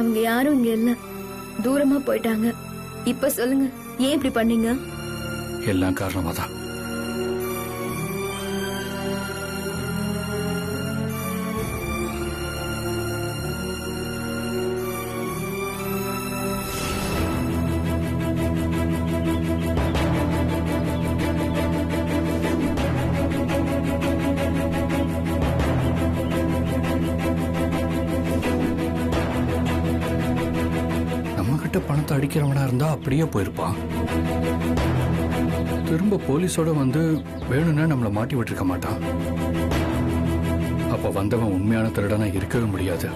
அவங்க யாரும் இங்க இல்ல, தூரமா போயிட்டாங்க. இப்ப சொல்லுங்க, ஏன் இப்படி பண்ணீங்க? எல்லாம் காரணமா தான். பணத்தை அடிக்கிறவனா இருந்தா அப்படியே போயிருப்பான். திரும்ப போலீஸோட வந்து வேணும்னா நம்மளை மாட்டி விட்டுருக்க மாட்டான். அப்ப வந்தவன் உண்மையான திருடனா இருக்கவே முடியாது.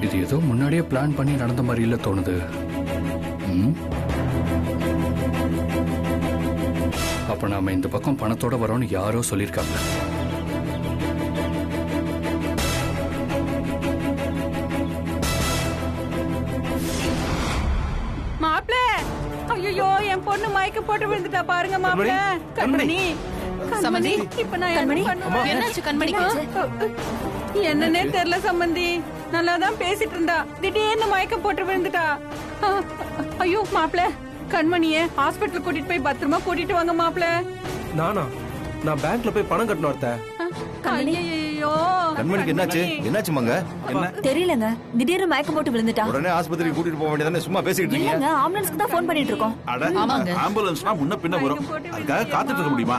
இது ஏதோ முன்னாடியே பிளான் பண்ணி நடந்த மாதிரி இல்ல தோணுது. அப்ப நாம இந்த பக்கம் பணத்தோட வரோம்னு யாரோ சொல்லியிருக்காங்க. ஐயோ, என் பொண்ணு மயக்க போட்டு விழுந்துட்டா பாருங்க மாப்பிள்ள. கண்மணி, சம்பந்தி, இப்ப நான் என்ன பண்ணுவேன்? என்னாச்சு கண்மணிக்கு? என்னன்னே தெரியல சம்பந்தி. நல்லாதான் பேசிட்டு இருந்தா, திடீர்னு மயக்க போட்டு விழுந்துட்டா. ஐயோ மாப்பிள்ள, கண்மணிய ஹாஸ்பிட்டல் கூட்டிட்டு போய் பத்திரமா கூட்டிட்டு வாங்க மாப்பிள்ள. நானா? நான் பேங்க்ல போய் பணம் கட்டணும் அத்தை. ஐயோ, கண்மணிக்கு என்னாச்சு? என்னாச்சு மங்க? என்ன தெரியலங்க, திடீர்னு மயக்கம் போட்டு விழுந்துட்டா. உடனே ஆஸ்பத்திரிக்கு கூட்டிட்டு போக வேண்டியதானே? சும்மா பேசிட்டு இருக்கீங்க. இல்லங்க, ஆம்புலன்ஸ்க்கு தான் ஃபோன் பண்ணிட்டு இருக்கோம். அட, ஆம்புலன்ஸ்னா முன்ன பின்ன வரும், அதுக்காக காத்துட்டு இருக்க முடியுமா?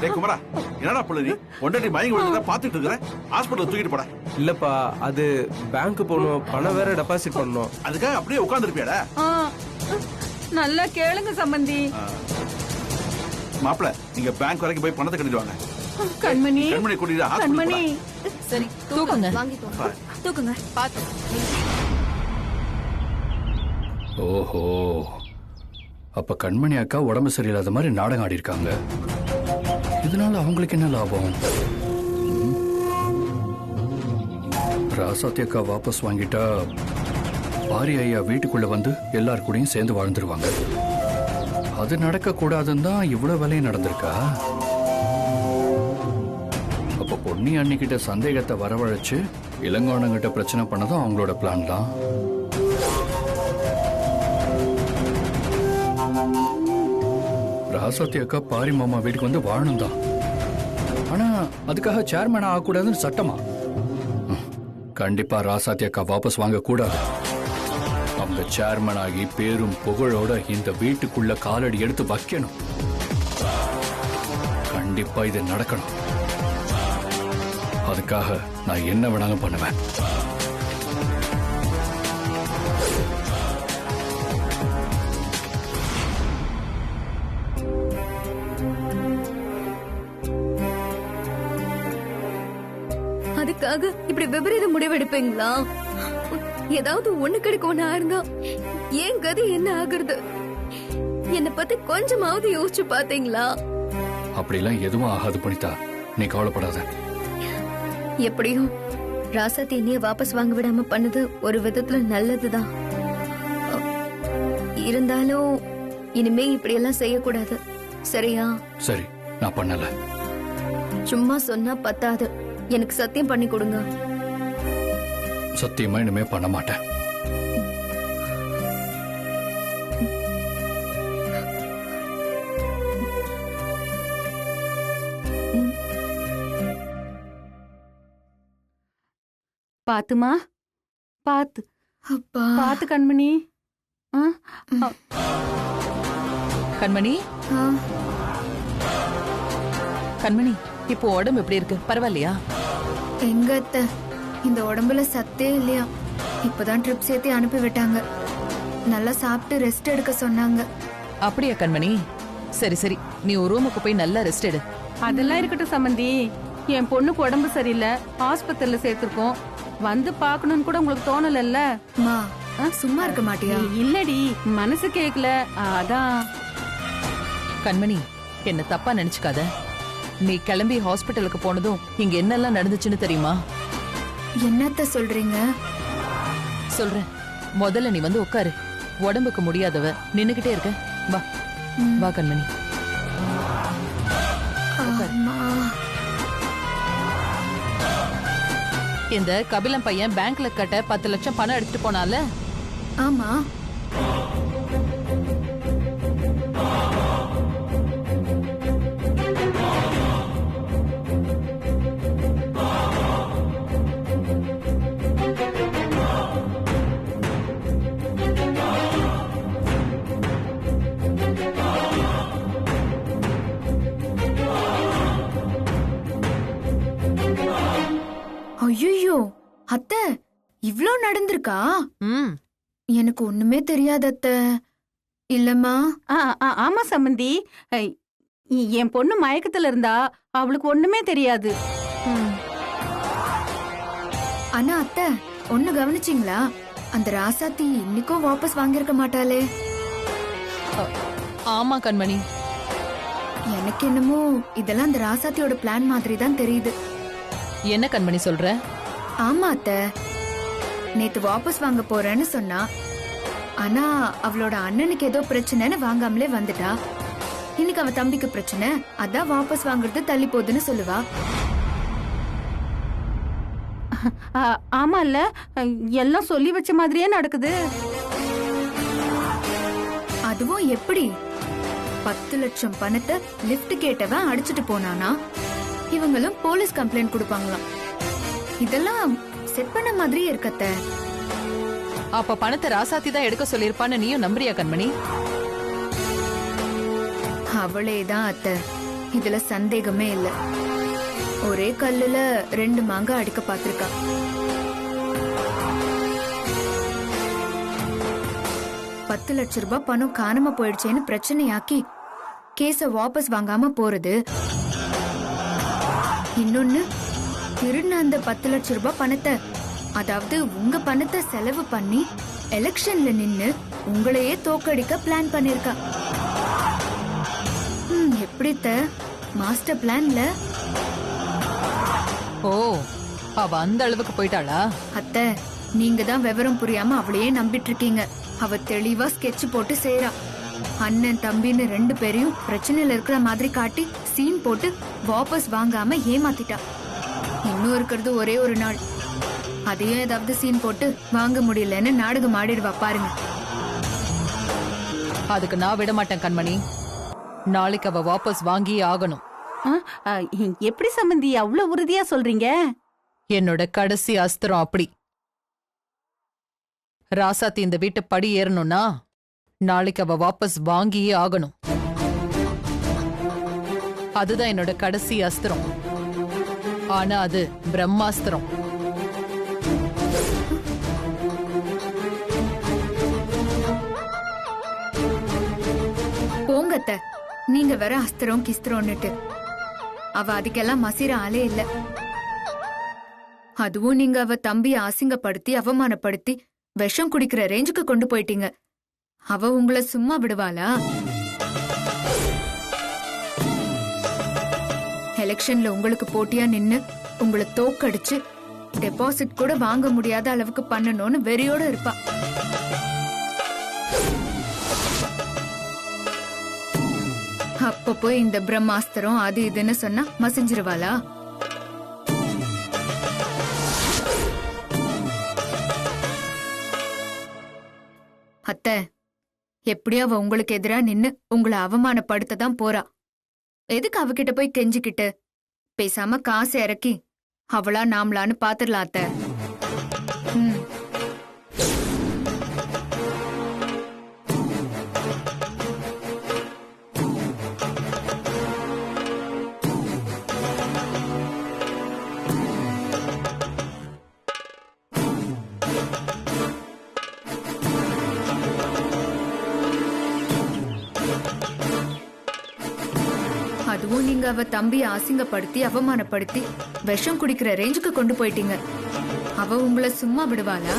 டேய் குமாரா, என்னடா புள்ள நீ ஒண்டடி மயங்கி விழுந்தா பாத்துட்டு இருக்கற? ஹாஸ்பிடல்ல தூக்கிட்டு போடா. இல்லப்பா, அது பேங்க் போகணும், பணம் வேற டெபாசிட் பண்ணணும். அதுக்காக அப்படியே உட்கார்ந்திருப்பியாடா? நல்லா கேளுங்க சம்பந்தி. மாப்ள, நீங்க பேங்க் வரைக்கும் போய் பணத்தை கட்டிட்டு வாங்க. கண்மணி, கண்மணி கூட்டிட்டு கண்மணி. சரி, தூக்குங்க. தூக்குங்க. பாத்து. ஓஹோ, அப்ப கண்மணி அக்கா உடம்பு சரியில்லாத மாதிரி நாடகம் ஆடி இருக்காங்க. இதனால அவங்களுக்கு என்ன லாபம்? ராசாத்தி அக்கா வாபஸ் வாங்கிட்டா பாரி ஐயா வீட்டுக்குள்ள வந்து எல்லார் கூடயும் சேர்ந்து வாழ்ந்துருவாங்க. அது நடக்க கூடாதுன்னு தான் இவ்வளவு வேலையும் நடந்திருக்கா? அப்ப பொன்னி அன்னிக்கிட்ட சந்தேகத்தை வரவழைச்சு இளங்கோணங்கிட்ட பிரச்சனை பண்ணதும் அவங்களோட பிளான் தான். ராசாத்தி அக்கா பாரி மாமா வீட்டுக்கு வந்து வாழணும் தான். ஆனா அதுக்காக சேர்மேன் ஆகக்கூடாதுன்னு சட்டமா? கண்டிப்பா ராசாத்தி அக்கா வாபஸ் வாங்க கூடாது. அவங்க சேர்மன் ஆகி பேரும் புகழோட இந்த வீட்டுக்குள்ள காலடி எடுத்து வைக்கணும். கண்டிப்பா இது நடக்கணும். அதுக்காக நான் என்ன வேணாலும் பண்ணுவேன். அதுக்காக இப்படி விபரீத முடிவெடுப்பீங்களா? ஏதாவது ஒண்ணு கிடைக்க ஒண்ணு இருந்தா ஏன் கதி என்ன ஆகுறது? என்ன பத்தி கொஞ்சமாவது யோசிச்சு பாத்தீங்களா? அப்படிலாம் எதுவும் ஆகாது புனிதா, நீ கவலைப்படாத. எப்படியும் ராசாத்தி என்னைய வாபஸ் வாங்க விடாம பண்ணது ஒரு விதத்துல நல்லதுதான். இருந்தாலும் இனிமே இப்படி எல்லாம் செய்யக்கூடாது, சரியா? சரி, நான் பண்ணல. சும்மா சொன்னா பத்தாது, எனக்கு சத்தியம் பண்ணி கொடுங்க. சத்தியமா இனிமே பண்ண மாட்டேன். பாத்துமா, பாத்து அப்பா, பாத்து கண்மணி. கண்மணி, கண்மணி, இப்போ உடம்பு எப்படி இருக்கு? பரவாயில்லையா? எங்க அத்தை, இந்த உடம்புல சத்தே இல்லையா? இப்பதான் ட்ரிப் சேர்த்து அனுப்பி விட்டாங்க. நல்லா சாப்பிட்டு ரெஸ்ட் எடுக்க சொன்னாங்க. அப்படியா கண்மணி? சரி சரி, நீ ஒரு ரூமுக்கு போய் நல்லா ரெஸ்ட் எடு. அதெல்லாம் இருக்கட்டும் சம்பந்தி, என் பொண்ணுக்கு உடம்பு சரியில்லை, ஆஸ்பத்திரியில சேர்த்திருக்கோம். வந்து பாக்கணும்னு கூட உங்களுக்கு தோணலல்ல? சும்மா இருக்க மாட்டியா? இல்லடி, மனசு கேக்கல, அதான். கண்மணி, என்ன தப்பா நினைச்சுக்காத. நீ கிளம்பி ஹாஸ்பிட்டலுக்கு போனதும் இங்க என்னெல்லாம் நடந்துச்சுன்னு தெரியுமா? என்னத்த சொல்றீங்க? சொல்றேன், முதல்ல நீ வந்து உட்காரு. உடம்புக்கு முடியாதவ நின்னுகிட்டே இருக்க. வா வா கண்மணி. இந்த கபிலம் பையன் பேங்க்ல கட்ட 10 லட்சம் பணம் எடுத்துட்டு போனால, ஆமா. ஐயோ அத்தை, இவ்ளோ நடந்திருக்கா? ம், எனக்கு ஒண்ணுமே தெரியாது அத்தை. இல்லம்மா. ஆமா சம்பந்தி. என் பொண்ணு மயக்கத்துல இருந்தா, அவளுக்கு ஒண்ணுமே தெரியாது. ம். ஆனா அத்தை, ஒண்ணு கவனிச்சிங்களா? அந்த ராசாத்தி இன்னைக்கும் வாபஸ் வாங்கியிருக்க மாட்டாளே. ஆமா கண்மணி. எனக்கு என்னமோ இதெல்லாம் அந்த ராசாத்தியோட பிளான் மாதிரி தான் தெரியுது. என்ன கண்மணி சொல்ற? ஆமா அத்தை, நேத்து வாபஸ் வாங்க போறேன்னு சொன்னா, ஆனா அவளோட அண்ணனுக்கு ஏதோ பிரச்சனைன்னு வாங்காமலே வந்துட்டா. இன்னைக்கு அவ தம்பிக்கு பிரச்சனை, அதான் வாபஸ் வாங்குறது தள்ளி போகுதுன்னு சொல்லுவா. ஆமா இல்ல, எல்லாம் சொல்லி வச்ச மாதிரியே நடக்குது. அதுவும் எப்படி? 10 லட்சம் பணத்தை லிஃப்ட் கேட்டவன் அடிச்சிட்டு போனானா, இவங்களும் போலீஸ் கம்ப்ளைண்ட் கொடுப்பாங்களாம். இதெல்லாம் செட் பண்ண மாதிரியே இருக்கத்த. அப்ப பணத்தை ராசாத்தி தான் எடுக்க சொல்லிருப்பான்னு நீயும் நம்புறியா கண்மணி? அவளேதான் அத்தை, இதுல சந்தேகமே இல்ல. ஒரே கல்லுல 2 மாங்காய் அடிக்க பாத்திருக்கா. பத்து லட்ச ரூபாய் பணம் காணாம போயிடுச்சேன்னு பிரச்சனையாக்கி கேஸ வாபஸ் வாங்காம போறது. இன்னொன்னு, திருடின அந்த 10 லட்ச ரூபாய் பணத்தை, அதாவது உங்க பணத்தை செலவு பண்ணி எலெக்ஷன்ல நின்னு உங்களையே தோக்கடிக்க பிளான் பண்ணிருக்கா. எப்படித்த மாஸ்டர் பிளான்ல? ஓ, அவ அந்த அளவுக்கு போயிட்டாளா? அத்தை, நீங்க தான் விவரம் புரியாம அவளையே நம்பிட்டு இருக்கீங்க. அவ தெளிவா ஸ்கெட்ச் போட்டு செய்றா. அண்ணன் தம்பின்னு 2 பேரையும் பிரச்சனையில இருக்கிற மாதிரி காட்டி சீன் போட்டு வாபஸ் வாங்காம ஏமாத்திட்டா. இன்னும் இருக்கிறது ஒரே ஒரு நாள், அதையும் ஏதாவது சீன் போட்டு வாங்க முடியலன்னு நாடகம் ஆடிடுவா பாருங்க. அதுக்கு நான் விட மாட்டேன் கண்மணி. நாளைக்கு அவ வாபஸ் வாங்கியே ஆகணும். எப்படி சம்பந்தி அவ்வளவு உறுதியா சொல்றீங்க? என்னோட கடைசி அஸ்திரம் அப்படி. ராசாத்தி இந்த வீட்டு படி ஏறணும்னா நாளைக்கு அவ வாபஸ் வாங்கியே ஆகணும். அதுதான் என்னோட கடைசி அஸ்திரம். ஆனா அது பிரம்மாஸ்திரம். போங்கத்த, நீங்க வேற அஸ்திரம் கிஸ்திரம்னுட்டு. அவ அதுக்கெல்லாம் மசிற ஆளே இல்ல. அதுவும் நீங்க அவ தம்பிய அசிங்கப்படுத்தி அவமானப்படுத்தி விஷம் குடிக்கிற ரேஞ்சுக்கு கொண்டு போயிட்டீங்க. அவ உங்களை சும்மா விடுவாளா? எலெக்ஷன்ல உங்களுக்கு போட்டியா நின்னு உங்களை தோக்கடிச்சு டெபாசிட் கூட வாங்க முடியாத அளவுக்கு பண்ணணும்னு வெறியோட இருப்பா. அப்ப போய் இந்த பிரம்மாஸ்திரம் அது இதுன்னு சொன்னா மசிஞ்சிருவாளா? அத்தை, எப்படியும் அவ உங்களுக்கு எதிரா நின்னு உங்களை அவமானப்படுத்த தான் போறா. எதுக்கு அவகிட்ட போய் கெஞ்சிக்கிட்டு? பேசாம காசு இறக்கி அவளா நாமளான்னு பாத்துடலாம் அத்தை. அதுவும் நீங்க அவ தம்பிய அசிங்கப்படுத்தி அவமானப்படுத்தி விஷம் குடிக்கிற ரேஞ்சுக்கு கொண்டு போயிட்டீங்க. அவ உங்களை சும்மா விடுவாளா?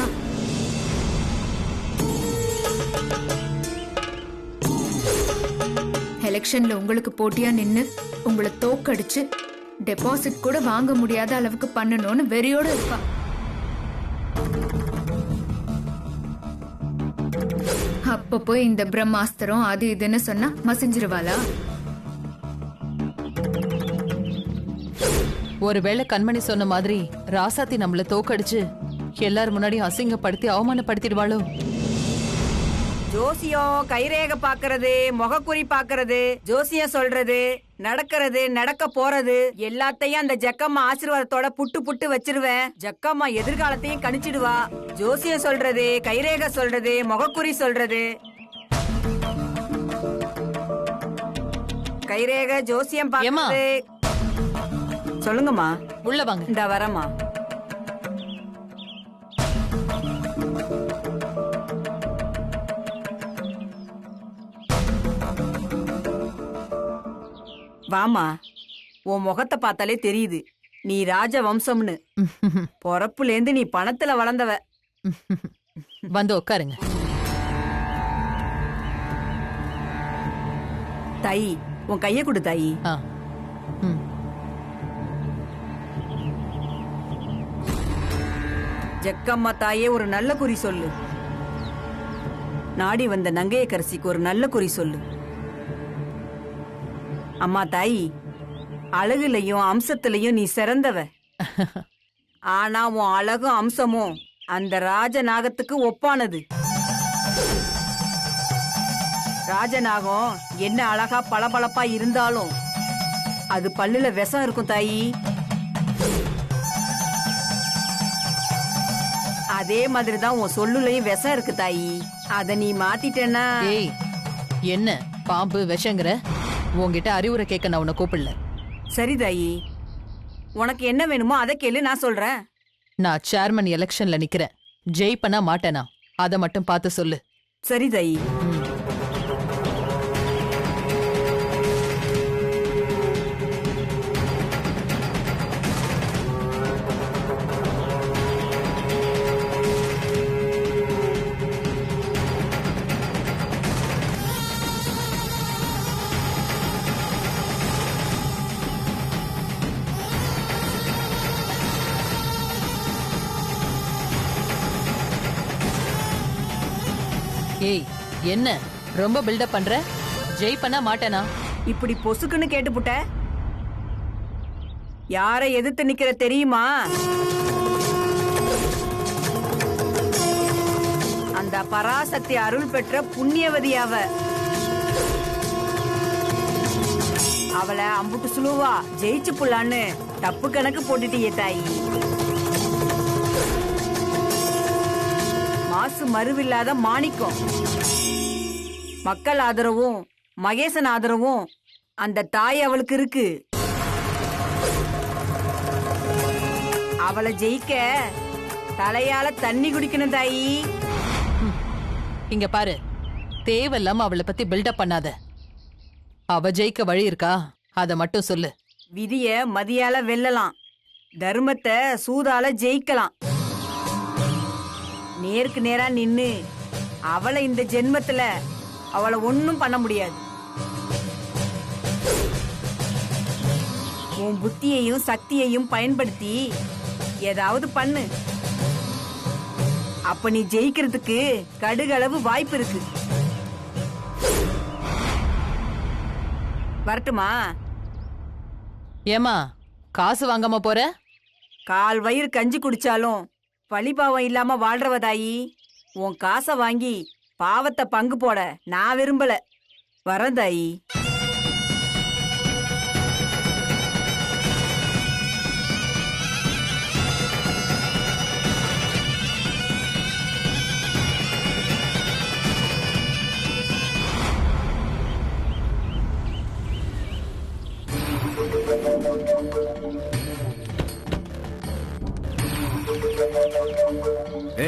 எலெக்ஷன்ல உங்களுக்கு போட்டியா நின்னு உங்களை தோக்கடிச்சு டெபாசிட் கூட வாங்க முடியாத அளவுக்கு பண்ணணும்னு வெறியோட இருப்பா. அப்ப போய் இந்த பிரம்மாஸ்திரம் அது இதுன்னு சொன்னா மசிஞ்சிருவாளா? ஒருவேளை கண்மணி சொன்ன மாதிரி ராசாத்தி நம்மள தோக்கடிச்சு எல்லாரும் முன்னாடி அசிங்கப்படுத்தி அவமானப்படுத்திடுவாளோ? ஜோசியம் கைரேக பாக்குறது, முகக்குறி பாக்குறது, ஜோசியம் சொல்றது, நடக்கிறது, நடக்க போறது எல்லாத்தையும் அந்த ஜக்கம்மா ஆசீர்வாதத்தோட புட்டு புட்டு வச்சிருவேன். ஜக்கம்மா எதிர்காலத்தையும் கணிச்சிடுவா. ஜோசியம் சொல்றது, கைரேக சொல்றது, முகக்குறி சொல்றது, கைரேக ஜோசியம் பாக்குறது. சொல்லுங்கம்மா. உள்ள வாங்க. இந்த வரமா. வாமா, உன் முகத்தை பார்த்தாலே தெரியுது நீ ராஜ வம்சம்னு. பொறப்புலேந்து நீ பணத்துல வளர்ந்தவ. வந்து உட்காருங்க. தாயி, உன் கைய கொடு தாயி. ஆ. ம். ஜக்கம்மா தாயே, ஒரு நல்ல குறி சொல்லு. நாடி வந்த நங்கையக்கரசிக்கு ஒரு நல்ல குறி சொல்லு. அம்மா தாயி, அழகுலையும் அம்சத்திலையும் நீ சிறந்தவ. ஆனா உன் அழகும் அம்சமும் அந்த ராஜநாகத்துக்கு ஒப்பானது. ராஜநாகம் என்ன அழகா பளபளப்பா இருந்தாலும் அது பல்லுல விஷம் இருக்கும் தாயி. அதே மாதிரிதான் உன் சொல்லுலயும் விஷம் இருக்கு தாயி. அத நீ மாத்திட்டேன்னா. ஏய், என்ன பாம்பு விஷங்கிற? உன்கிட்ட அறிவுரை கேட்க நான் உன்னை கூப்பிடல. சரி தாயி, உனக்கு என்ன வேணுமோ அதை கேளு, நான் சொல்றேன். நான் சேர்மன் எலெக்ஷன்ல நிக்கிறேன். ஜெயிப்பனா மாட்டேனா அதை மட்டும் பார்த்து சொல்லு. சரி தாயி. ஏய், என்ன ரொம்ப பில்டப் பண்ற? ஜெயிப்பனா மாட்டேனா? இப்படி பொசுக்குன்னு கேட்டுப்புட்ட. யாரை எதிர்த்து நிக்கிற தெரியுமா? அந்த பராசக்தி அருள் பெற்ற புண்ணியவதி அவ. அவளை அம்புட்டு சுழுவா ஜெயிச்சு புள்ளான்னு தப்பு கணக்கு போட்டுட்டியே தாயி. மாசு மறுவில்லாத மாணிக்கம். மக்கள் ஆதரவும் மகேசன் ஆதரவும் அந்த தாய் அவளுக்கு இருக்கு. அவளை ஜெயிக்க தலையால தண்ணி குடிக்கணும் தாயி. இங்க பாரு, தேவையில்லாம அவளை பத்தி பில்டப் பண்ணாத. அவ ஜெயிக்க வழி இருக்கா? அத மட்டும் சொல்லு. விதிய மதியால வெல்லலாம், தர்மத்தை சூதால ஜெயிக்கலாம். நேருக்கு நேரா நின்னு அவளை இந்த ஜென்மத்துல அவளை ஒன்னும் பண்ண முடியாது. உன் புத்தியையும் சக்தியையும் பயன்படுத்தி ஏதாவது பண்ணு. அப்ப நீ ஜெயிக்கிறதுக்கு கடுகளவு வாய்ப்பு இருக்கு. வரட்டுமா? ஏமா, காசு வாங்காம போற? கால் வயிறு கஞ்சி குடிச்சாலும் பழிபாவம் இல்லாம வாழ்றவதாயி. உன் காசை வாங்கி பாவத்தை பங்கு போட நான் விரும்பல. வரேன் தாயி.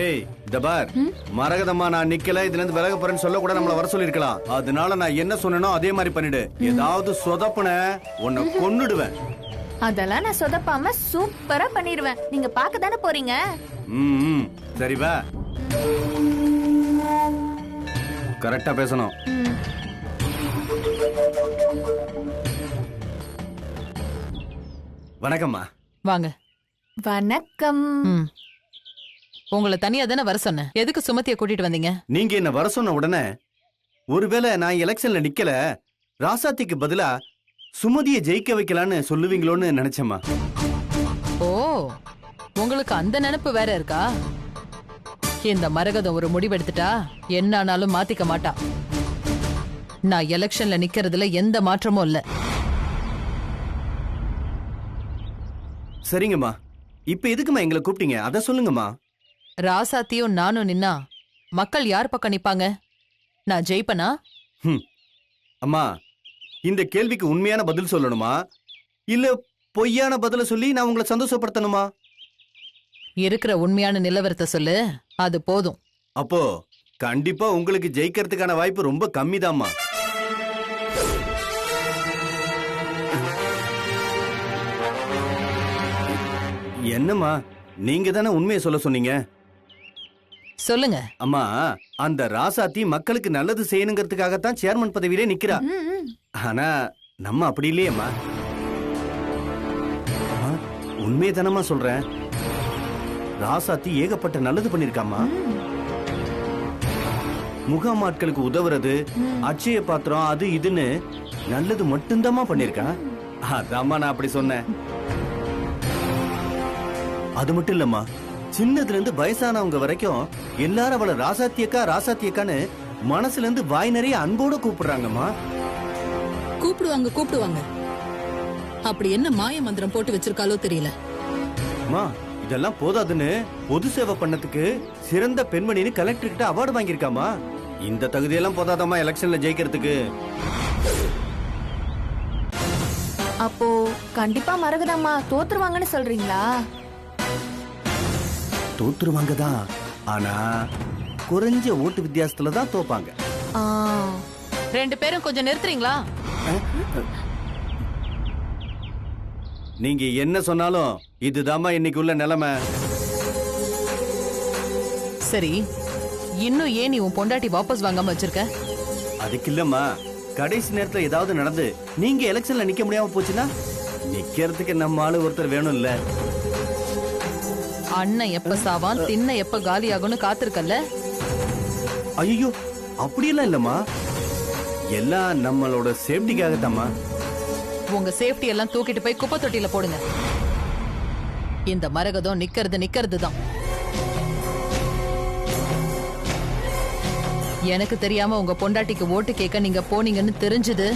ஏய், தபார் மரகதம்மா, நான் நிக்கல, இதுல இருந்து விலக போறேன்னு சொல்ல கூட நம்மள வர சொல்லிருக்கலாம். அதனால நான் என்ன சொன்னேனோ அதே மாதிரி பண்ணிடு. ஏதாவது சொதப்புன உன்னை கொன்னுடுவேன். அதெல்லாம் நான் சொதப்பாம சூப்பரா பண்ணிடுவேன். நீங்க பார்க்க தானே போறீங்க. ம், சரி வா. கரெக்டா பேசணும். வணக்கம்மா. வாங்க. வணக்கம். உங்களை தனியா தானே வர சொன்னேன். எதுக்கு சுமதியை கூட்டிட்டு வந்தீங்க? நீங்க என்ன வர சொன்ன உடனே ஒருவேளை நான் எலெக்ஷன்ல நிக்கல, ராசாத்திக்கு பதிலா சுமதியை ஜெயிக்க வைக்கலான்னு சொல்லுவீங்களோன்னு நினைச்சேம்மா. ஓ, உங்களுக்கு அந்த நினைப்பு வேற இருக்கா? இந்த மரகதம் ஒரு முடிவெடுத்துட்டா என்ன ஆனாலும் மாத்திக்க மாட்டா. நான் எலெக்ஷன்ல நிக்கிறதுல எந்த மாற்றமும் இல்ல. சரிங்கம்மா, இப்ப எதுக்குமா எங்களை கூப்பிட்டீங்க? அத சொல்லுங்கம்மா. ராசாத்தியும் நானும் நின்னா மக்கள் யார் பக்கம் நிப்பாங்க? நான் ஜெயிப்பனா? அம்மா, இந்த கேள்விக்கு உண்மையான பதில் சொல்லணுமா இல்ல பொய்யான பதில சொல்லி நான் உங்களை சந்தோஷப்படுத்தணுமா? இருக்கிற உண்மையான நிலவரத்தை சொல்லு, அது போதும். அப்போ கண்டிப்பா உங்களுக்கு ஜெயிக்கிறதுக்கான வாய்ப்பு ரொம்ப கம்மிதாம்மா. என்னம்மா, நீங்க தானே உண்மையை சொல்ல சொன்னீங்க. சொல்லுங்க. அம்மா, அந்த ராசாத்தி மக்களுக்கு நல்லது செய்யணுங்கிறதுக்காகத்தான் சேர்மன் பதவியிலே நிக்கிறா. ஆனா நம்ம அப்படி இல்லையேம்மா. உண்மையை தானம்மா சொல்றேன். ராசாத்தி ஏகப்பட்ட நல்லது பண்ணிருக்காமா. முகாமாட்களுக்கு உதவுறது, அட்சய பாத்திரம், அது இதுன்னு நல்லது மட்டும்தாம்மா பண்ணிருக்கா. அதாம்மா நான் அப்படி சொன்னேன். அது மட்டும் இல்லம்மா, சின்னதுல இருந்து வயசானவங்க வரைக்கும் எல்லாரும் அவளை ராசாத்தியக்கா ராசாத்தியக்கான்னு மனசுல இருந்து வாய் நிறைய அன்போட கூப்பிடுறாங்கம்மா. கூப்பிடுவாங்க. அப்படி என்ன மாய மந்திரம் போட்டு வச்சிருக்காலோ தெரியல. அம்மா, இதெல்லாம் போதாதுன்னு பொது சேவை பண்ணதுக்கு சிறந்த பெண்மணின்னு கலெக்டர் கிட்ட அவார்டு வாங்கியிருக்காமா. இந்த தகுதியெல்லாம் போதாதம்மா எலெக்ஷன்ல ஜெயிக்கிறதுக்கு. அப்போ கண்டிப்பா மரகதம்மா தோத்துருவாங்கன்னு சொல்றீங்களா? தோத்துருவாங்க தான், ஆனா குறைஞ்ச ஓட்டு வித்தியாசத்துல தான் தோப்பாங்க. ரெண்டு பேரும் கொஞ்சம் நிறுத்துறீங்களா? நீங்க என்ன சொன்னாலும் இதுதாம்மா இன்னைக்கு உள்ள நிலைமை. சரி, இன்னும் ஏன் நீ உன் பொண்டாட்டி வாபஸ் வாங்காம வச்சிருக்க? அதுக்கு இல்லம்மா, கடைசி நேரத்துல ஏதாவது நடந்து நீங்க எலெக்ஷன்ல நிக்க முடியாம போச்சுன்னா நிக்கிறதுக்கு நம்ம ஆளு ஒருத்தர் வேணும் இல்ல? அண்ணன் எப்ப சாவான், தின்ன எப்ப காலியாகும்னு காத்திருக்கல்ல? ஐயோ, அப்படியெல்லாம் இல்லம்மா, எல்லாம் நம்மளோட சேஃப்டிக்காக தாம்மா. உங்க சேஃப்டி எல்லாம் தூக்கிட்டு போய் குப்பை தொட்டியில போடுங்க. இந்த மரகதம் நிக்கிறது தான். எனக்கு தெரியாம உங்க பொண்டாட்டிக்கு ஓட்டு கேட்க நீங்க போனீங்கன்னு தெரிஞ்சது,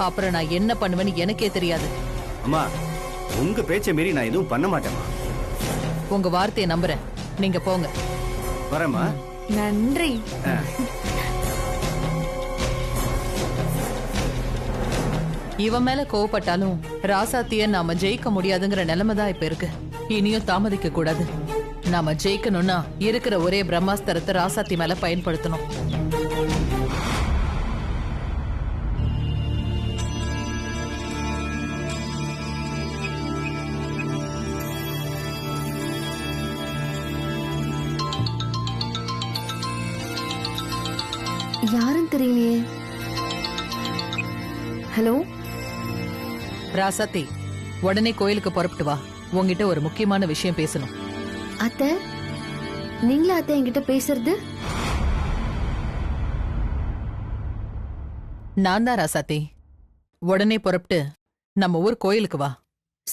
அப்புறம் நான் என்ன பண்ணுவேன்னு எனக்கே தெரியாது. அம்மா, உங்க பேச்சை மீறி நான் எதுவும் பண்ண மாட்டேம்மா. உங்க வார்த்தையை நம்புறேன். நீங்க போங்க. வரேம்மா. நன்றி. இவன் மேல கோவப்பட்டாலும் ராசாத்திய நாம ஜெயிக்க முடியாதுங்கிற நிலைமை தான் இப்ப இருக்கு. இனியும் தாமதிக்க கூடாது. நாம ஜெயிக்கணும்னா இருக்கிற ஒரே பிரம்மாஸ்திரத்தை ராசாத்தி மேல பயன்படுத்தணும். யாரும் தெரியலையே. ஹலோ ராசாத்தி, உடனே கோயிலுக்கு புறப்பட்டு வா. உங்ககிட்ட ஒரு முக்கியமான விஷயம் பேசணும். அத்தை, நீங்களா அத்தை என்கிட்ட பேசுறது? நான் தான் ராசாத்தி. உடனே புறப்பட்டு நம்ம ஊர் கோயிலுக்கு வா.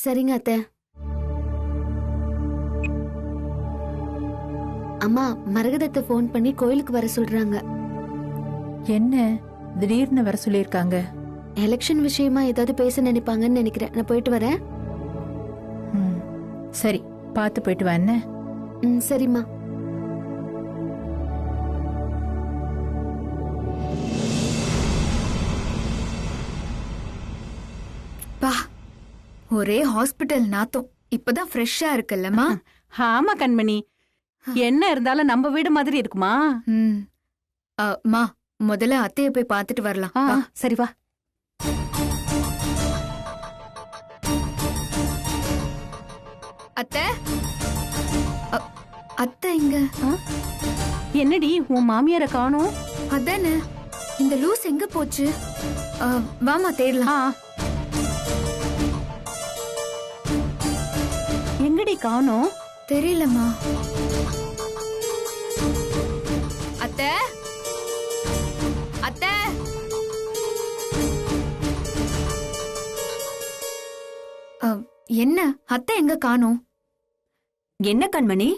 சரிங்க அத்தை. அம்மா, மரகதத்தை ஃபோன் பண்ணி கோயிலுக்கு வர சொல்றாங்க. என்ன திடீர்னு வர சொல்லியிருக்காங்க? எலெக்ஷன் விஷயமா ஏதாவது பேச நினைப்பாங்கன்னு நினைக்கிறேன். நான் போயிட்டு வரேன். சரி, பார்த்து போயிட்டு வா. என்ன? சரிம்மா. பா, ஒரே ஹாஸ்பிட்டல் நாத்தம். இப்பதான் ஃப்ரெஷ்ஷா இருக்குல்லம்மா? ஆமா கண்மணி, என்ன இருந்தாலும் நம்ம வீடு மாதிரி இருக்குமா? மா, முதல்ல அத்தைய போய் பார்த்துட்டு வரலாம். சரி வா. அத்தை, அத்தை இங்க. என்னடி உன் மாமியார காணோம்? அதானே, இந்த லூஸ் எங்க போச்சு? வாமா தேடலாம். எங்கடி காணோம்? தெரியலம்மா. அத்தை, அத்தை, என்ன அத்தை எங்க காணோம்? என்ன கண்மணி,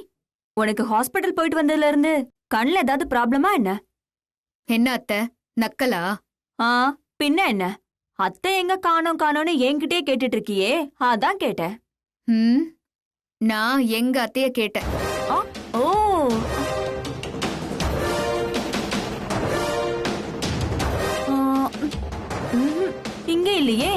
உனக்கு ஹாஸ்பிடல் போயிட்டு வந்ததுல இருந்து கண்ணுல ஏதாவது ப்ராப்ளமா என்ன? என்ன அத்தை நக்கலா? பின்ன என்ன, அத்தை எங்க காணோம் காணோம்னு என்கிட்டயே கேட்டுட்டு இருக்கியே, அதான் கேட்டேன். நான் எங்க அத்தைய கேட்டேன். ஓ, இங்க இல்லையே.